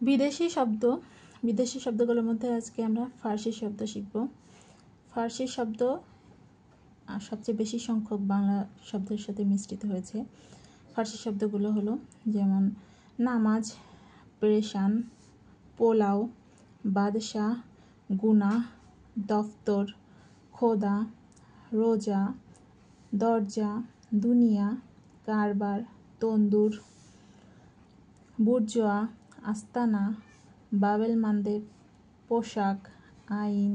বিদেশি শব্দগুলোর মধ্যে আজকে আমরা ফার্সি শব্দ শিখব। ফার্সি শব্দ সবচেয়ে বেশি সংখ্যক বাংলা শব্দের সাথে মিশ্রিত হয়েছে। ফার্সি শব্দগুলো হলো যেমন নামাজ, পেরেশান, পোলাও, বাদশাহ, গুনাহ, দফতর, খোদা, রোজা, দরজা, দুনিয়া, কারবার, তন্দুর, বুর্জোয়া, আস্তানা, বাবেল মান্দেব, পোশাক, আইন,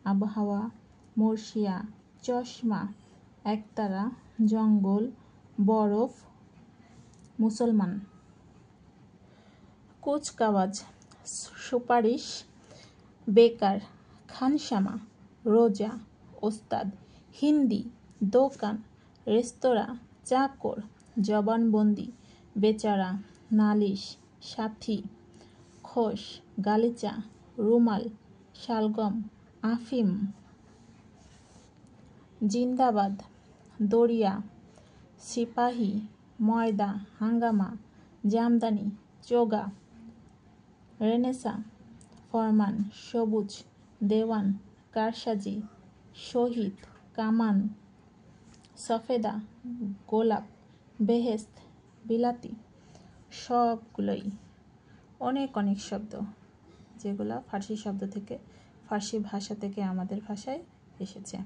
আবহাওয়া, মর্শিয়া, চশমা, একতারা, জঙ্গল, বরফ, মুসলমান। কুচকাওয়াজ, সুপারিশ, বেকার, খানসামা, রোজা, ওস্তাদ, হিন্দি, দোকান, রেস্তোরাঁ, চাকর, জবানবন্দি, বেচারা, নালিশ, সাথী, খোশ, গালিচা, রুমাল, শালগম, আফিম। জিন্দাবাদ, দরিয়া, সিপাহী, ময়দা, হাঙ্গামা, জামদানি, চোগা, রেনেসা, ফরমান, সবুজ, দেওয়ান, কারসাজি, শহীদ, কামান, সফেদা, গোলাপ, বেহেস্ত, বিলাতি। সবগুলোই অনেক অনেক শব্দ যেগুলো ফার্সি ভাষা থেকে আমাদের ভাষায় এসেছে।